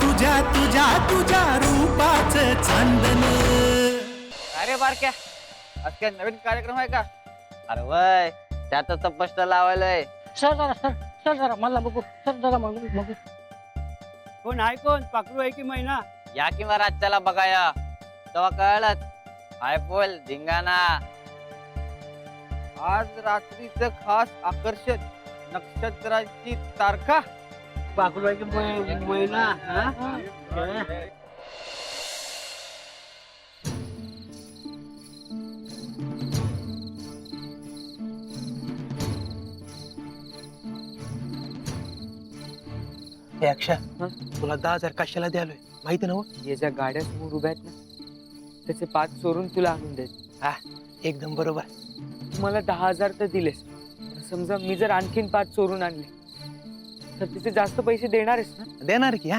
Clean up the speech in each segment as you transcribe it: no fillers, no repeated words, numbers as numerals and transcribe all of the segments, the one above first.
तुझ्या तुझ्या तुझ्या रूपाचं चांदन. अरे बारक्या, आज काय नवीन कार्यक्रम आहे का? अरे वय त्यातच स्पष्ट लावायलंय. सर जरा मला बघू, सर जरा बघू. कोण आहे, कोण पाखरू आहे की मैना? या किंवा राज्याला बघाया तेव्हा कळलंच. हाय बोल धिंगाणा. आज रात्रीचं खास आकर्षण नक्षत्राची तारखा. पाखरू आहे की मैना? हे अक्षा, तुला 10,000 कशाला द्यालोय माहिती ना? या ज्या गाड्या समोर उभ्या आहेत ना, त्याचे 5 चोरून तुला आणून देत. हा, एकदम बरोबर. मला 10,000 तर दिलेस. समजा मी जर आणखीन 5 चोरून आणले तर तिचे जास्त पैसे देणारच ना? देणार की. हा,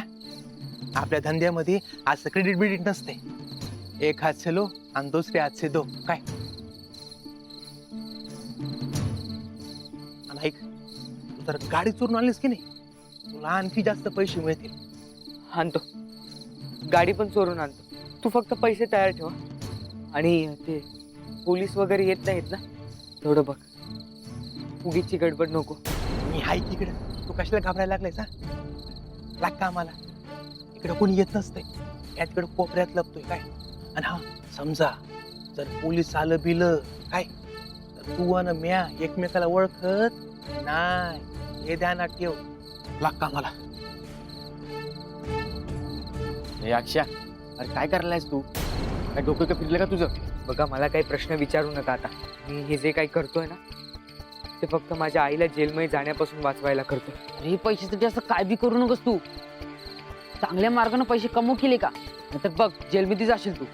आपल्या धंद्यामध्ये असं क्रेडिट बिडिट नसते. एक हात से लो आणि दुसरे हात से दो. काय आणि ऐक, तू जर गाडी चोरून आणलीस की नाही, तुला आणखी जास्त पैसे मिळतील. आणतो, गाडी पण चोरून आणतो. तू फक्त पैसे तयार ठेव. आणि ते पोलीस वगैरे येत नाहीत ना, तेवढं बघ. उगीची गडबड नको. मी हाय तिकडे, तू कशाला घाबरायला लागलायस? हा, लाग का आम्हाला इकडे कोणी येत नसतंय. या तिकडे कोपऱ्यात लपतोय काय. आणि हा, समजा जर पोलीस आलं बिलं काय, तर तू आणि म्या एकमेकाला ओळखत नाही, हे ध्यानात ठेव. लाग का आम्हाला. अक्षा, अरे काय करायलायस तू? काय डोकं का फिरलं का तुझं? बघा, मला काही प्रश्न विचारू नका आता. मी हे जे काही करतोय ना, ते फक्त माझ्या आईला जेलमध्ये जाण्यापासून वाचवायला करतो. अरे पैशासाठी असं काय बी करू नकोस तू. चांगल्या मार्गाने पैसे कमवू केले का, नाहीतर बघ जेलमध्ये जाशील तू.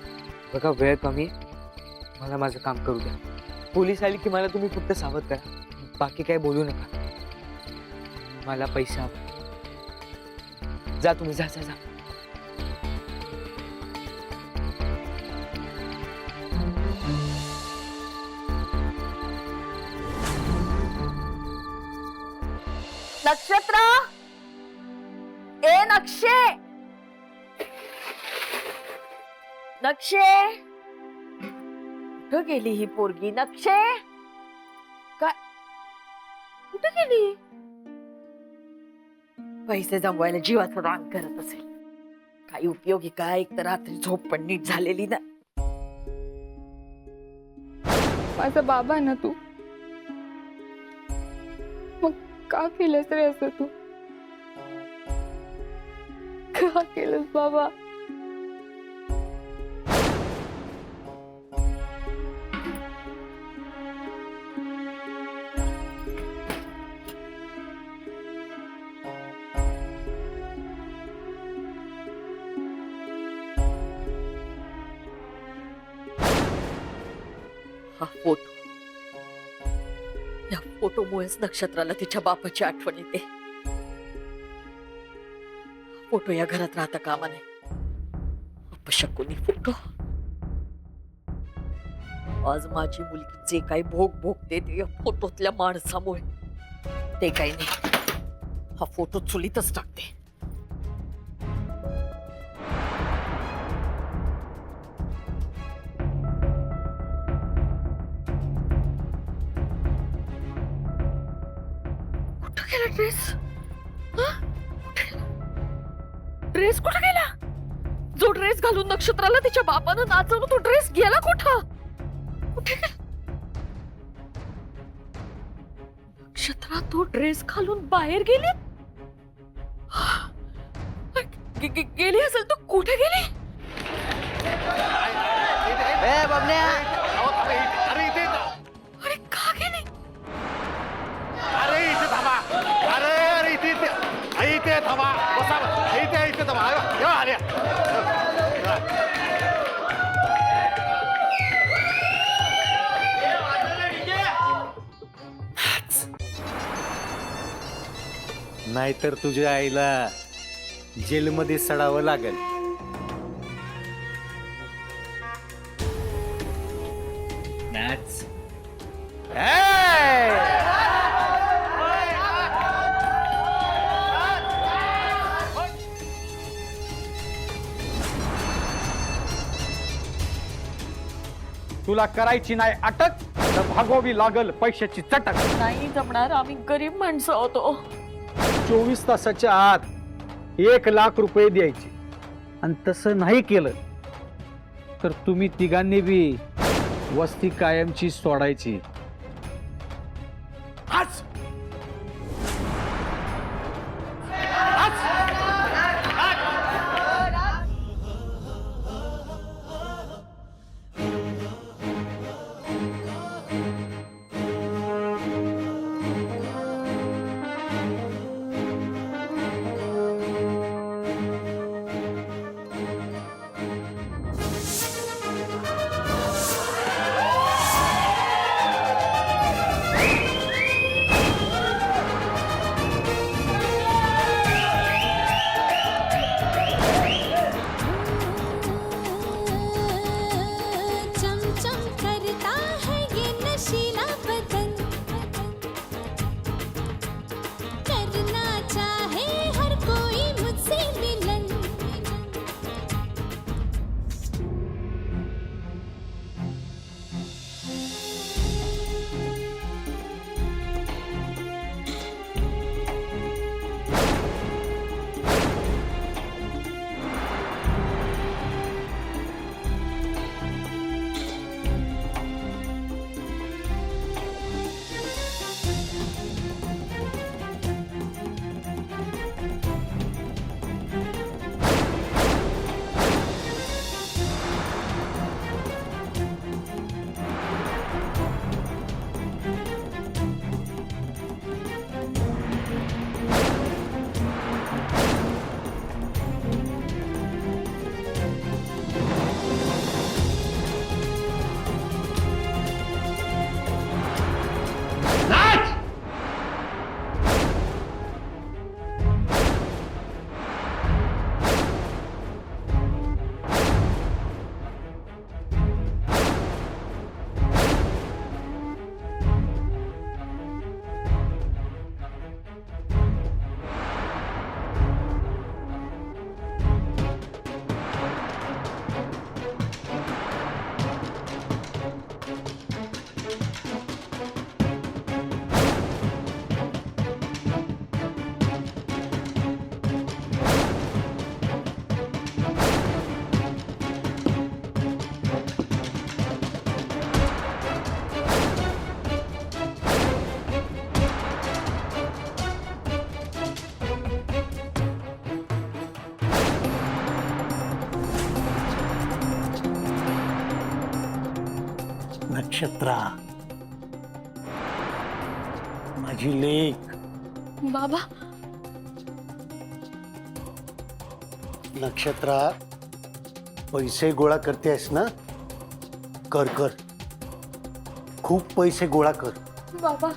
बघा, वेळ कमी आहे, मला माझं काम करू द्या. पोलीस आली की मला तुम्ही फक्त सावध करा, बाकी काय बोलू नका. मला पैसा हवा. जा तुम्ही, जा जा जा. नक्षत्र, ए नक्षे, नक्षे, कुठं गेली ही पोरगी? नक्षे, काय कुठं गेली? पैसे जमवायला जीवाचं रान करत असेल. काही उपयोगी काय? एक तर रात्री झोप पण नीट झालेली ना. माझा बाबा आहे ना तू, मग का केलंस रे असं? तू का केलंस बाबा? हा फोटो, या फोटोमुळेच नक्षत्राला तिच्या बापाची आठवण येते. फोटो या घरात राहता कामा नये. अपशकुनी फोटो. आज माझी मुलगी जे काही भोग भोगते ते या फोटोतल्या माणसामुळे. ते काही नाही, हा फोटो चुलीतच टाकते. ड्रेस, ड्रेस कुठे गेला? जो ड्रेस घालून नक्षत्राला तिच्या बापानं नाचवलं, तो ड्रेस गेला कुठं? कुठे गेला? नक्षत्रा तो ड्रेस घालून बाहेर गेली? गेली असेल तर कुठे गेली? अरे का गेली? अरे इथे थांबा. अरे इथे थांबा. बसा. इथे थांबा. अरे नाहीतर तुझ्या आईला जेलमध्ये सडावं लागेल. तुला करायची नाही अटक तर भागवावी लागल पैशाची चटक. नाही जमणार, आम्ही गरीब माणसं होतो. 24 तासाच्या आत 1,00,000 रुपये द्यायचे आणि तसं नाही केलं तर तुम्ही तिघांनी बी वस्ती कायमची सोडायची. आज चमचम करता है ये नशीला बदन, करना चाहे हर कोई मुझसे मिलन. नक्षत्रा, माझी लेक. बाबा नक्षत्रा, पैसे गोळा करतेस ना? कर कर, खूप पैसे गोळा कर. बाबा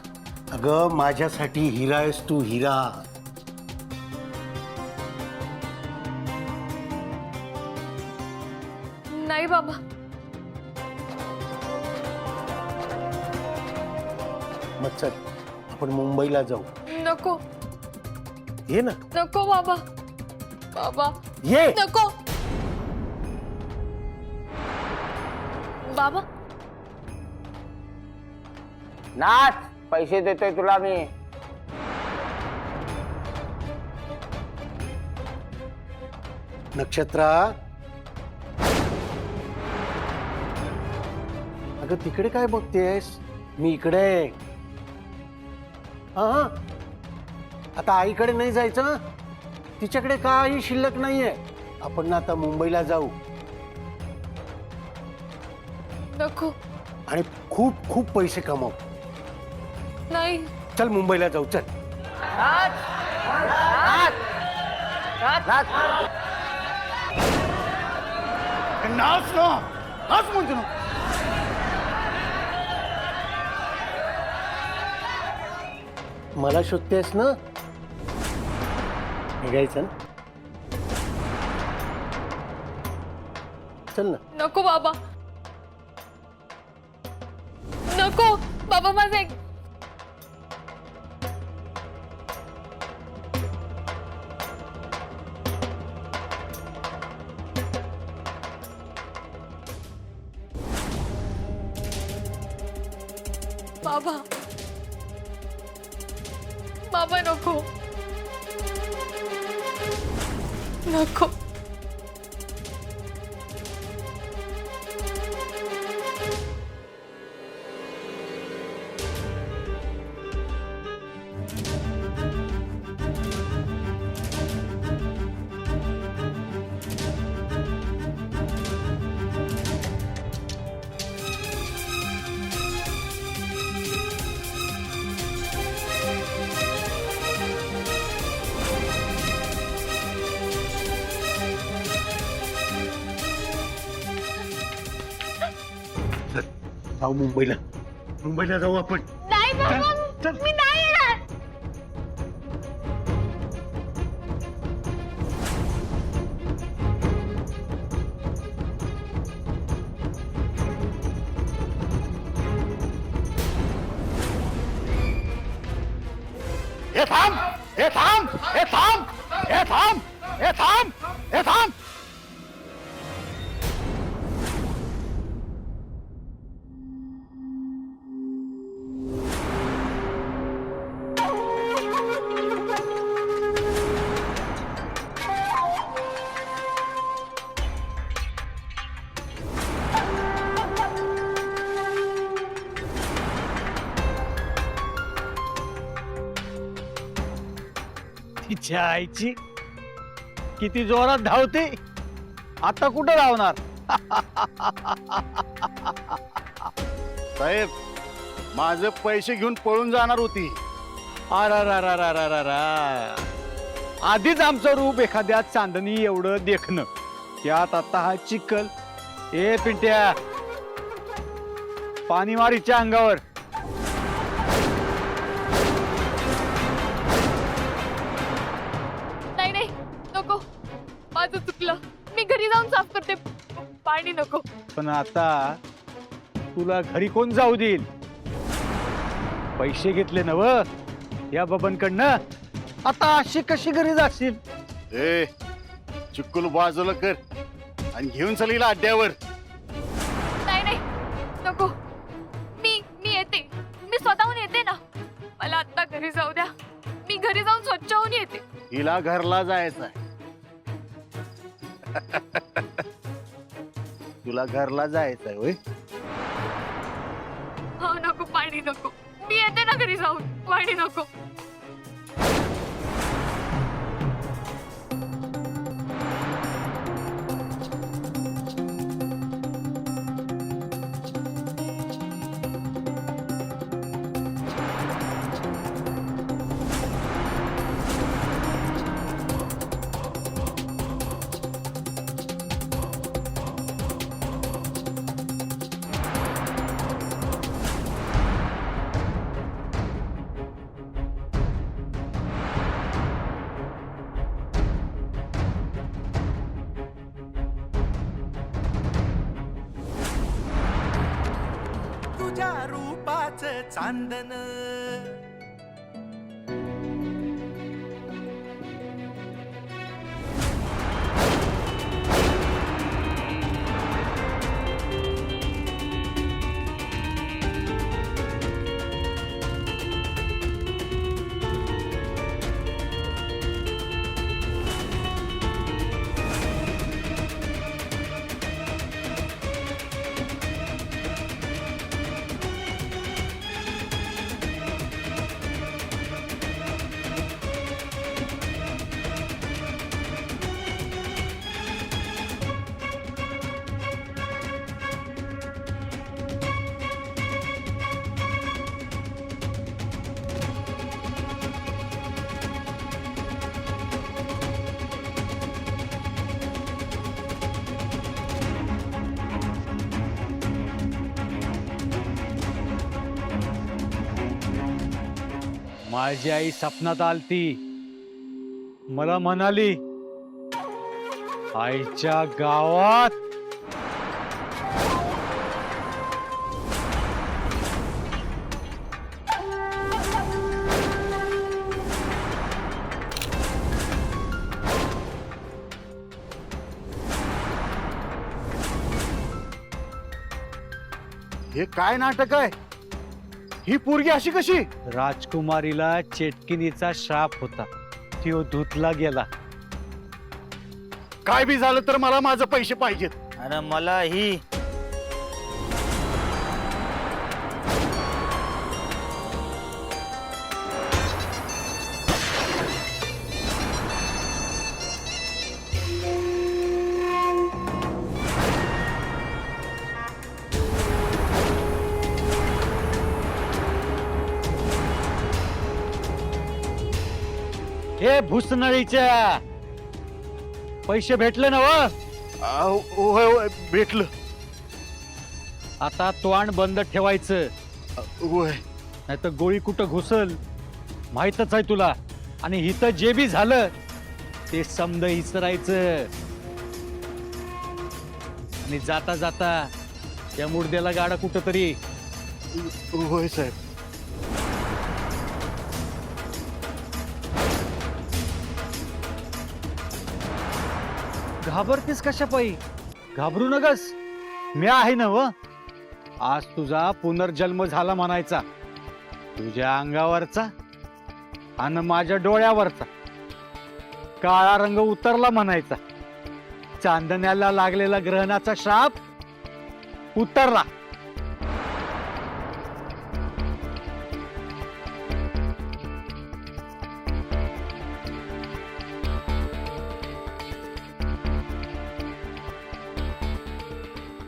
अगं माझ्यासाठी हिरा आहेस तू, हिरा. नाही बाबा, मग चल आपण मुंबईला जाऊ. नको ये ना, नको बाबा. बाबा ये. नको. बाबा नाच, पैसे देतोय तुला मी. नक्षत्रा, अगं तिकडे काय बघतेस? मी इकडे आहे. हा, आता आईकडे नाही जायचं. तिच्याकडे काही शिल्लक नाहीये. आपण ना आता मुंबईला जाऊ नको. आणि खूप खूप पैसे कमावू. नाही. चल मुंबईला जाऊ, चल. नाच ना, नाच म्हणतो ना. मला शोधतेस ना? निघायचं ना? चल ना. नको बाबा, नको बाबा. माझं एक बाबा बाबा नको नको. जाऊ मुंबईला, मुंबईला जाऊ आपण. नाही बाबा मी नाही येणार. हे थांब, हे थांब, हे थांब, हे थांब, हे थांब, हे थांब. तिच्या आईची किती जोरात धावते, आता कुठं धावणार. साहेब, माझे पैसे घेऊन पळून जाणार होती. अरारारारारारा. आधीच आमचं रूप एखाद्या चांदणी एवढं देखणं, त्यात आता हा चिखल. ए पिंट्या, पाणी मारीच्या अंगावर. नाही नाही नको माझं चुकलं. मी घरी जाऊन साफ करते. पाणी नको. पण आता तुला घरी कोण जाऊ देईल. पैसे घेतले नव या बबनकडनं, आता अशी कशी घरी जाशील. ए, चिक्कुल बाजूला कर आणि घेऊन चल हिला अड्ड्यावर. नाही नाही नको. मी मी येते. मी स्वतःहून येते ना. मला आता घरी जाऊ द्या. मी घरी जाऊन स्वच्छ होऊन येते. हिला घरला जायचंय. तुला घरला जायचंय होय. हो नको पाणी नको. मी येते ना घरी जाऊन. पाणी नको. तुझ्या रूपाचं चांदन माझी आई सपनात आलती, मला म्हणाली आईच्या गावात हे काय नाटक आहे. ही पोरगी अशी कशी? राजकुमारीला चेटकिनीचा श्राप होता, तो धुतला गेला. काय बी झालं तर मला माझं पैसे पाहिजेत. अरे मला ही हे भुसनळीच्या पैसे भेटले ना व? होय होय भेटलं. आता तोंड बंद ठेवायचं, होय. नाही तर गोळी कुठं घुसल माहितच आहे तुला. आणि इथं जे बी झालं ते समद इसरायचं. आणि जाता जाता या मुर्द्याला गाडा कुठं तरी. होय साहेब. घाबरतेस कशा पायी? घाबरू नगस, मी आहे ना व. आज तुझा पुनर्जन्म झाला म्हणायचा. तुझ्या अंगावरचा आणि माझ्या डोळ्यावरचा काळा रंग उतरला म्हणायचा. चांदण्याला लागलेला ग्रहणाचा श्राप उतरला.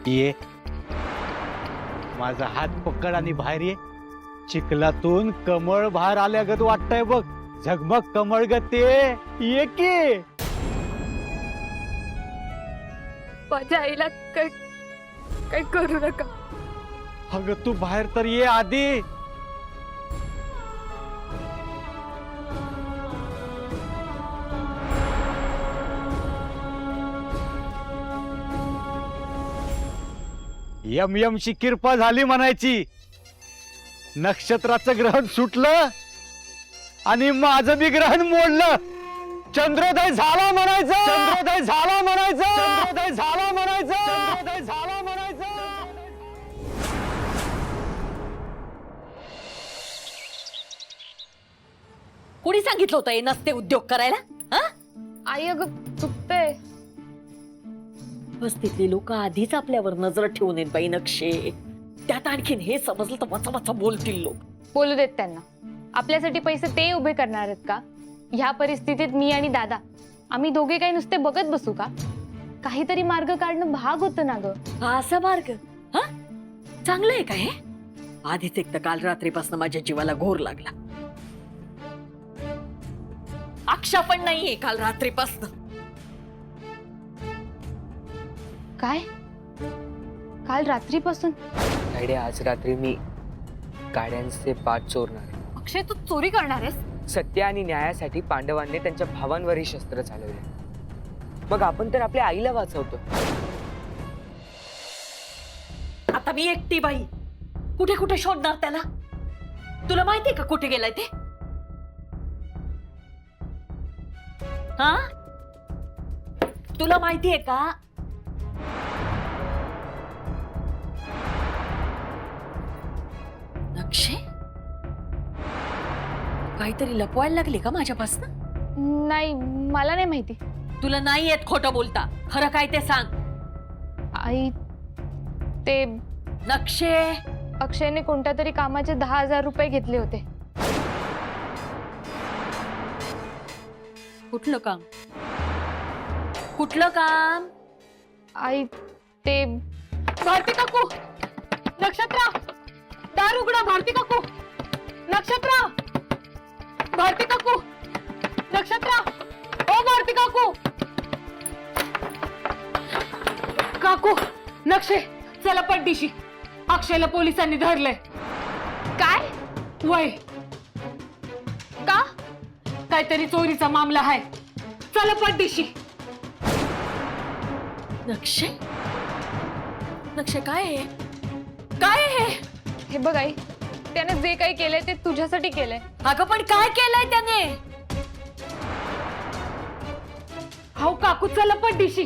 ये माझा हात पकड आणि बाहेर ये. चिखलातून कमळ बाहेर आल्यागत वाटतंय बघ. झगमग कमळ ग ते. ये की. माझ्या आईला काय काय करू नका. अगं तू बाहेर तर ये आधी. यम यमची किरपा झाली म्हणायची. नक्षत्राचं ग्रहण सुटलं आणि माझं बी ग्रहण मोडलं. चंद्रोदय झाला म्हणायचं. चंद्रोदय झाला म्हणायचं. चंद्रोदय झाला म्हणायचं. चंद्रोदय झाला म्हणायचं. कुणी सांगितलं होतं हे नसते उद्योग करायला? हा? आई अगं चुकतंय. वस्तीतली लोक आधीच आपल्यावर नजर ठेवून येत बाई नक्षे. त्यात आणखीन हे समजलं तर वचा वचा बोलतील लोक. बोलू देत त्यांना. आपल्यासाठी पैसे ते उभे करणार आहेत का? ह्या परिस्थितीत मी आणि दादा आम्ही दोघे काही नुसते बघत बसू का? काहीतरी मार्ग काढणं भाग होतं ना ग. असा मार्ग? हा, चांगलं आहे का हे? आधीच एक तर काल रात्रीपासून माझ्या जीवाला घोर लागला. अक्षा पण नाहीये काल रात्रीपासून. काय? काल रात्रीपासून? तायडे, आज रात्री मी गाड्यांचे पाठ चोरणार आहे. अक्षय तू चोरी करणार आहेस? सत्य आणि न्यायासाठी पांडवांनी त्यांच्या भावांवरही शस्त्र चालवले. मग आपण तर आपल्या आईला वाचवतो. आता मी एकटी बाई कुठे कुठे शोधणार त्याला? तुला माहितीये का कुठे गेलाय ते? हा, तुला माहितीये का? नक्षे, काहीतरी लपवायला लागले का माझ्यापासून? नाही, मला नाही माहिती. तुला नाही येत खोटं बोलता. खरं काय ते सांग. आई, ते नक्षे, अक्षयने कोणत्या तरी कामाचे 10,000 रुपये घेतले होते. कुठलं काम? कुठलं काम? आई, ते भारती काकू, नक्षत्रा, दार उघडा. भारती काकू, नक्षत्रा, भारती काकू, नक्षत्रा, ओ भारती काकू. काकू, नक्षे, चला पड्डीशी. अक्षयला पोलिसांनी धरलंय. काय? वय. का? काहीतरी चोरीचा मामला आहे. चला पड्डीशी. नक्षे, नक्षे काय आहे? काय आहे? हे बघ आई, त्याने जे काही केलंय ते तुझ्यासाठी केलंय. अगं पण काय केलंय त्याने? हाऊ काकू, चला पड्डीशी.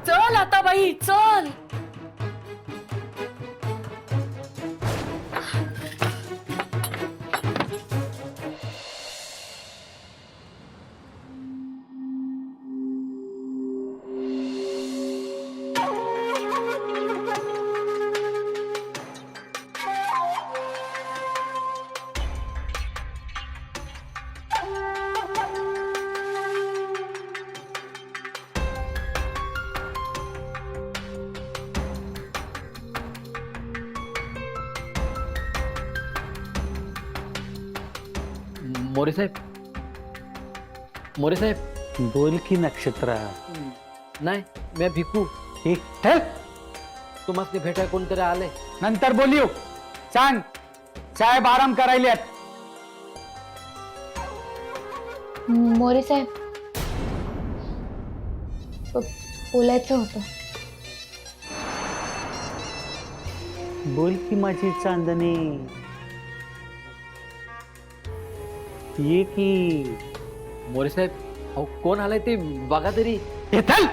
चल आता बाई, चल. मोरे साहेब, मोरे साहेब, बोल की नक्षत्रा. नाही मी भिकू. एक ठेव. तुम्हाला भेटाय कोणतरी आलंय. नंतर बोलियो. सांग, साहेब आराम करायल्यात. मोरे साहेब, बोलायचं होतं. बोल की माझी चांदणी. ये की. मोरे साहेब, अहो कोण आलाय ते बघा तरी. हे चल.